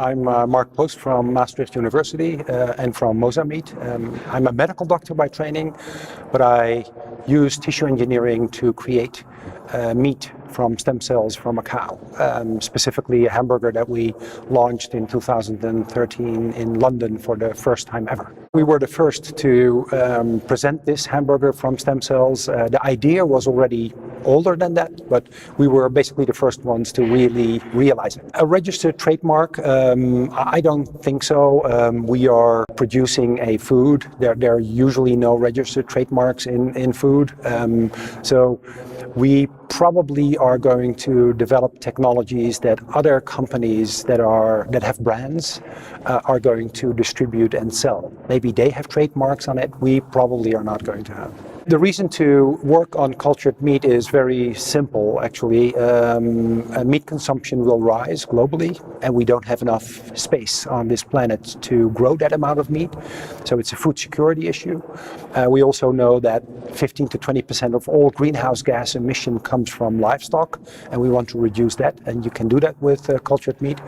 I'm Mark Post from Maastricht University and from Mosa Meat. I'm a medical doctor by training, but I use tissue engineering to create meat from stem cells from a cow, specifically a hamburger that we launched in 2013 in London for the first time ever. We were the first to present this hamburger from stem cells. The idea was already older than that, but we were basically the first ones to really realize it. A registered trademark? I don't think so. We are producing a food. There are usually no registered trademarks in food. So we probably are going to develop technologies that other companies that have brands are going to distribute and sell. Maybe they have trademarks on it. We probably are not going to have. The reason to work on cultured meat is very simple, actually. Meat consumption will rise globally, and we don't have enough space on this planet to grow that amount of meat. So it's a food security issue. We also know that 15 to 20% of all greenhouse gas emission comes from livestock, and we want to reduce that, and you can do that with cultured meat.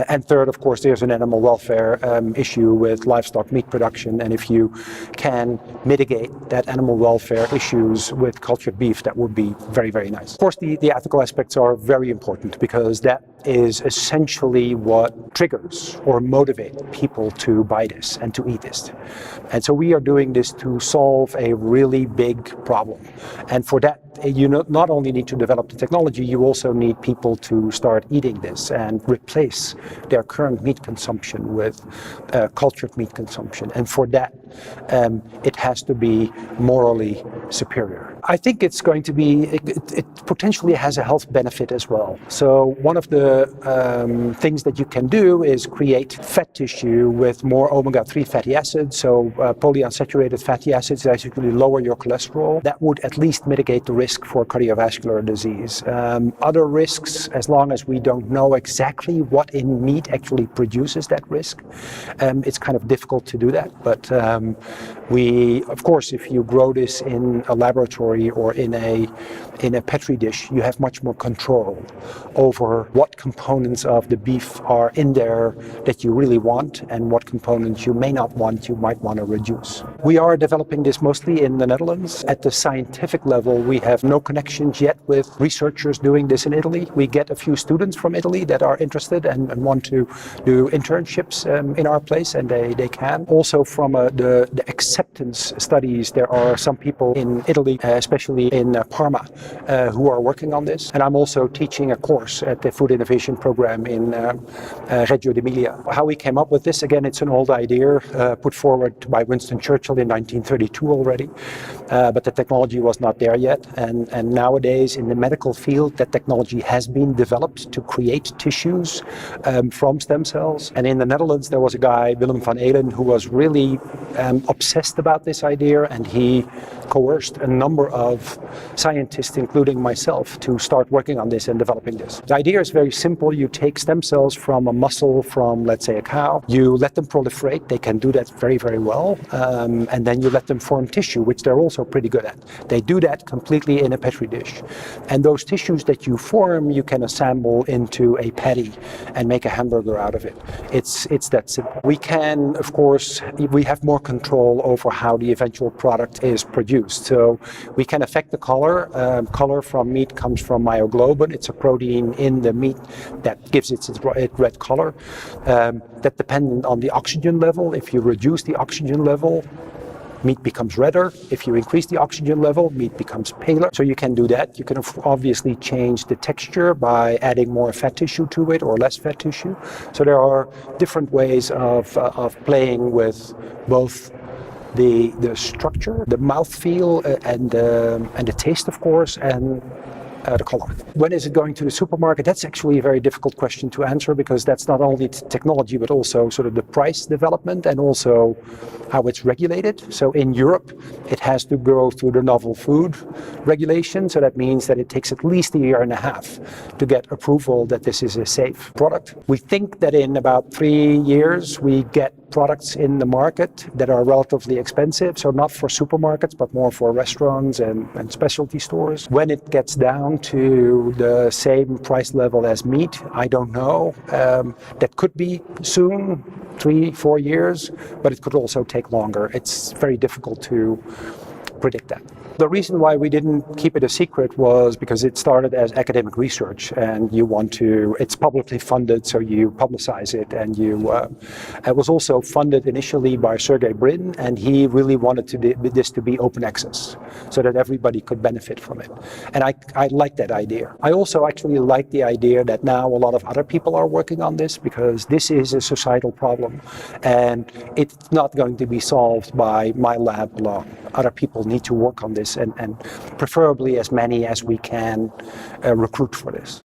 And third, of course, there's an animal welfare issue with livestock meat production, and if you can mitigate that animal welfare issues with cultured beef, that would be very, very nice. Of course, the ethical aspects are very important because that is essentially what triggers or motivates people to buy this and to eat this. And so we are doing this to solve a really big problem. And for that, you not only need to develop the technology, you also need people to start eating this and replace their current meat consumption with cultured meat consumption. And for that, it has to be morally superior. I think it's going to be, it potentially has a health benefit as well. So one of the things that you can do is create fat tissue with more omega-3 fatty acids. So polyunsaturated fatty acids actually lower your cholesterol. That would at least mitigate the risk for cardiovascular disease. Other risks, as long as we don't know exactly what in meat actually produces that risk, it's kind of difficult to do that. But of course, if you grow this in a laboratory or in a petri dish, you have much more control over what components of the beef are in there that you really want and what components you may not want, you might want to reduce. We are developing this mostly in the Netherlands. At the scientific level, we have no connections yet with researchers doing this in Italy. We get a few students from Italy that are interested and want to do internships in our place, and they can. Also from the acceptance studies, there are some people in Italy, especially in Parma, who are working on this. And I'm also teaching a course at the Food Innovation Program in Reggio d'Emilia. How we came up with this, again, it's an old idea put forward by Winston Churchill in 1932 already, but the technology was not there yet. And nowadays in the medical field, that technology has been developed to create tissues from stem cells. And in the Netherlands, there was a guy, Willem van Eelen, who was really obsessed about this idea, and he coerced a number of scientists, including myself, to start working on this and developing this. The idea is very simple. You take stem cells from a muscle from, let's say, a cow. You let them proliferate. They can do that very, very well. And then you let them form tissue, which they're also pretty good at. They do that completely in a petri dish. And those tissues that you form, you can assemble into a patty and make a hamburger out of it. It's that simple. We can, of course, we have more control over how the eventual product is produced. So we can affect the color. Color from meat comes from myoglobin. It's a protein in the meat that gives it its red color. That depends on the oxygen level. If you reduce the oxygen level, meat becomes redder. If you increase the oxygen level, meat becomes paler. So you can do that. You can obviously change the texture by adding more fat tissue to it or less fat tissue. So there are different ways of playing with both the structure, the mouthfeel, and the taste, of course, and the color. When is it going to the supermarket? That's actually a very difficult question to answer, because that's not only technology but also sort of the price development and also how it's regulated. So in Europe, it has to go through the novel food regulation. So that means that it takes at least a year and a half to get approval that this is a safe product. We think that in about 3 years, we get products in the market that are relatively expensive. So not for supermarkets, but more for restaurants and specialty stores. When it gets down down to the same price level as meat? I don't know. That could be soon, 3-4 years, but it could also take longer. It's very difficult to predict that. The reason why we didn't keep it a secret was because it started as academic research, and it's publicly funded, so you publicize it, and it was also funded initially by Sergey Brin, and he really wanted this to be open access, so that everybody could benefit from it. And I like that idea. I also actually like the idea that now a lot of other people are working on this, because this is a societal problem, and it's not going to be solved by my lab alone. Other people need to work on this, and preferably as many as we can recruit for this.